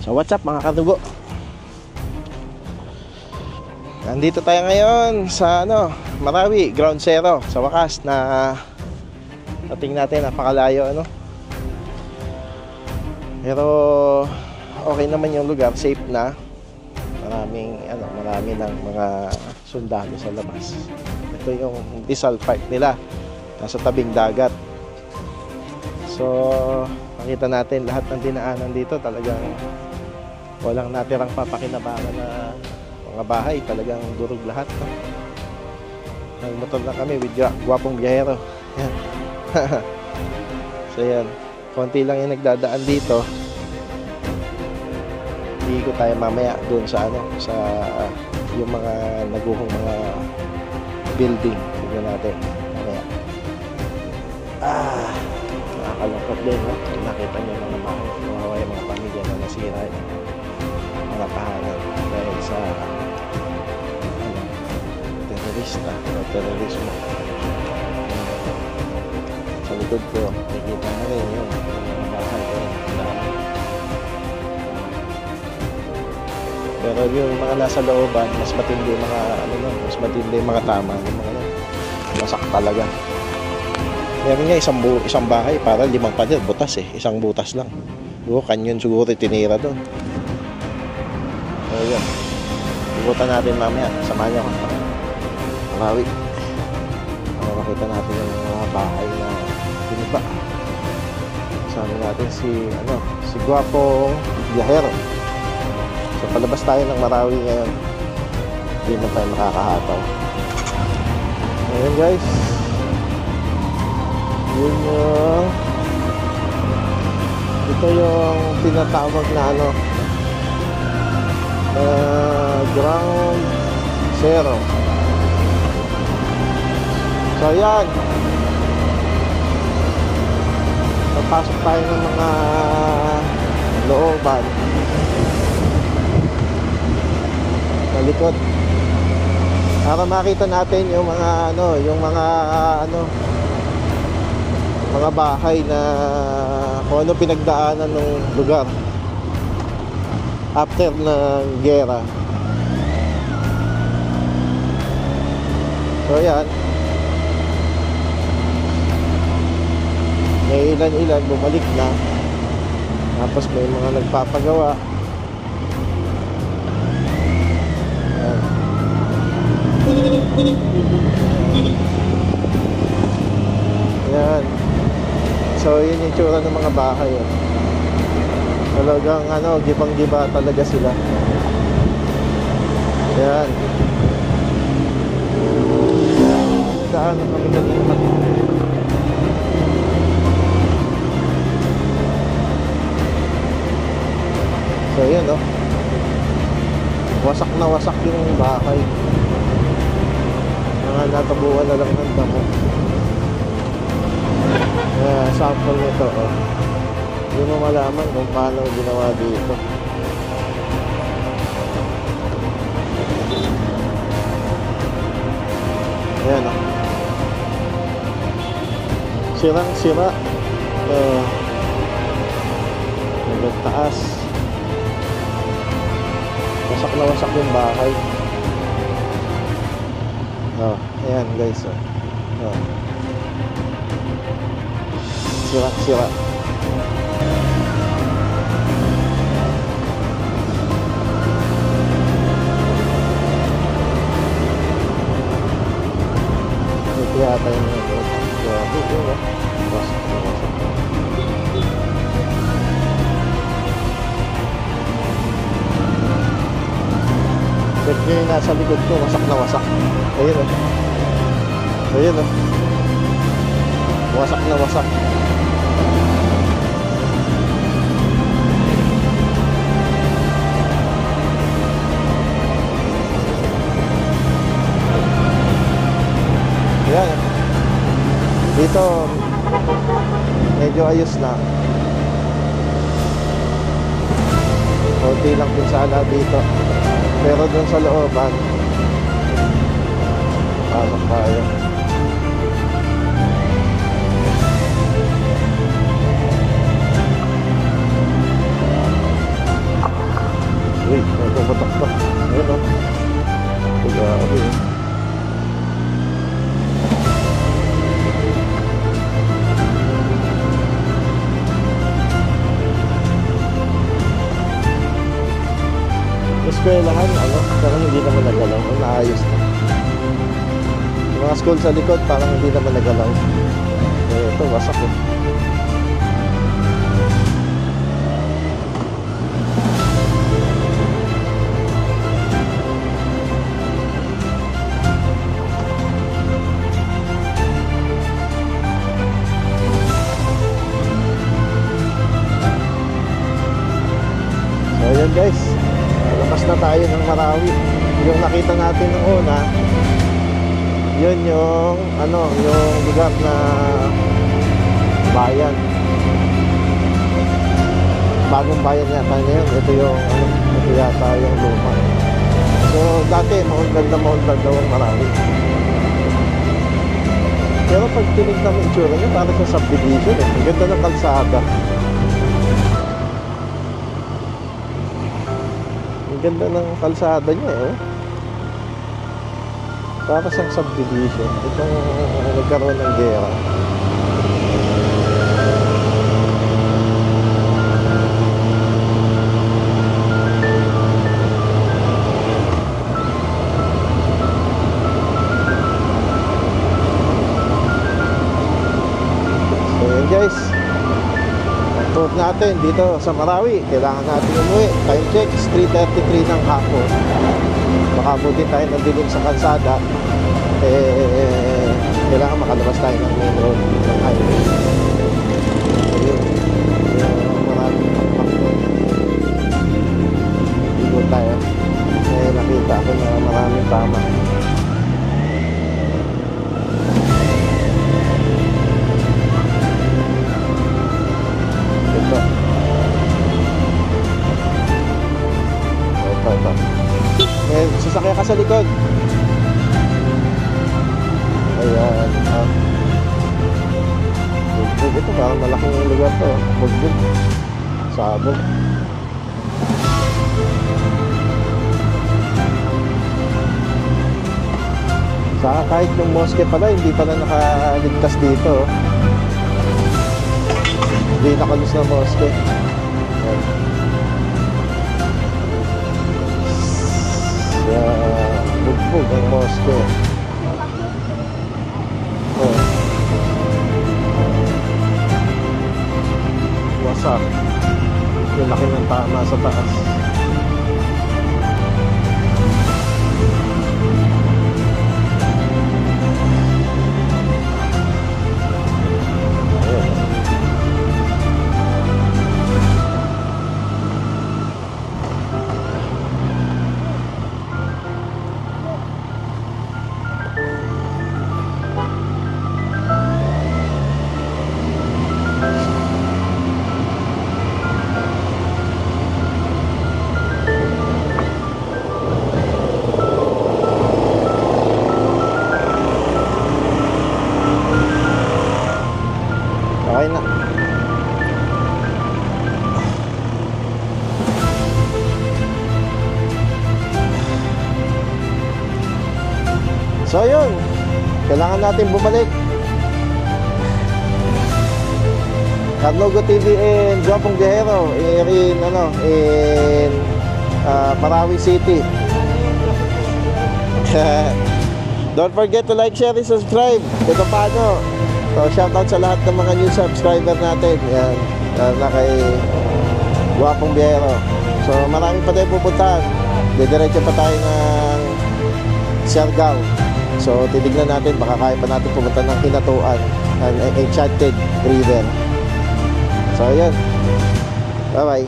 So what's up mga kadugo? Nandito tayo ngayon sa Marawi, Ground Zero. Sa wakas na ating natin, napakalayo pero okay naman yung lugar, safe na. Marami ng mga sundalo sa labas. Ito yung Rizal Park nila, nasa tabing dagat. So makita natin lahat ng dinaanan dito, talagang walang natirang papakinabangan na mga bahay, talagang durog lahat. Nagmotor na kami with gwapong biyahero. Yan. So yan, konti lang yung nagdadaan dito. Iikot tayo mamaya doon sa yung mga naguhong mga building. Tignan natin mamaya. Nakakalungkot din, nakita niyo mga bahay, yung mga pamilya na nasira, mga tahanan dahil sa terorista o terorismo. Sa likod ko, nakikita na rin yung mga bahay ko. Pero yung mga nasa looban, mas matindi mas matindi mga tama, yung mga masak talaga. Meron nga isang bahay para 5 pader, butas isang butas lang. Kanyon siguro tinira doon. So yun, ikutan natin mamaya, samahan niyo ako Marawi. Makita natin yung mga bahay na biniba. Kasama natin si gwapong biyahero. So palabas tayo ng Marawi ngayon, hindi na tayo makakahataw. Ayan guys, ito yung tinatawag na Ground Zero. So yan, papasok tayo ng mga looban sa likod para makita natin yung mga bahay na kung ano pinagdaanan ng lugar after ng gera. So yan, may ilan bumalik na, tapos may mga nagpapagawa. Yan. So yun yung tsura ng mga bahay. Talagang gibang-giba talaga sila. Yan. Daan na kami kanina. So yan wasak na wasak yung bahay. Mga natabuan na lang ng damo. Sample nito hindi mo malaman kung paano ginawa dito. Ayan sirang sira, hanggang taas, wasak na wasak yung bahay. Ayan guys, sira-sira. Ito yata yung yung nasa likod ko, wasak na wasak. Ayun wasak na wasak. Yan. Dito medyo ayos na. Konti lang pinsala dito. Pero dun sa looban, pasok tayo. eskwelahan, ano, pero hindi naman nagalaw. Naayos na. Yung mga school sa likod, parang hindi naman nagalaw. Eh, ito, wasak eh. So, yun guys. Labas na tayo ng Marawi. Yung nakita natin nung una, yun yung ano, yung lugar na bayan, bagong bayan yata na yun. Ito yung ano, ito yata yung luma. So dati maunlad daw ang Marawi, pero pag tinignan mo itsura niya parang sa subdivision eh. Ang ganda ng kalsada, ang ganda ng kalsada niya eh. Para sa subdivision. Itong nagkaroon ng gera. So yun guys, ang tour natin dito sa Marawi. Kailangan natin umuwi. Time check is 3:33 ng hapon. Makabuti tayo ng dilim sa kalsada, kailangan makalabas tayo ng main road, ng highway. Ayun, maraming ikot tayo. Nakita ko na maraming tama. Ito. Sasakyan ka sa likod. Ayan. Bugbog ito. Parang malaking lugar to. Bugbog. Sabog. Saka kahit yung mosque pala, hindi pala nakaligtas dito. Hindi nakalus na mosque. Ayan. Bugbog ang mosque. Wasak. Yung laki ng tama sa taas. Okay na. So yun, kailangan natin bumalik. Carlogo TV and Jopong Guerrero in Marawi City. Don't forget to like, share, and subscribe. Ito paano. So shoutout sa lahat ng mga new subscriber natin. Yan, na kay Jopong Guerrero. So marami pa tayo pupuntahan. Didiretso pa tayo ng Siargao. So titignan natin, baka kaya pa natin pumunta ng Hinatuan, Enchanted River. So yun, bye bye.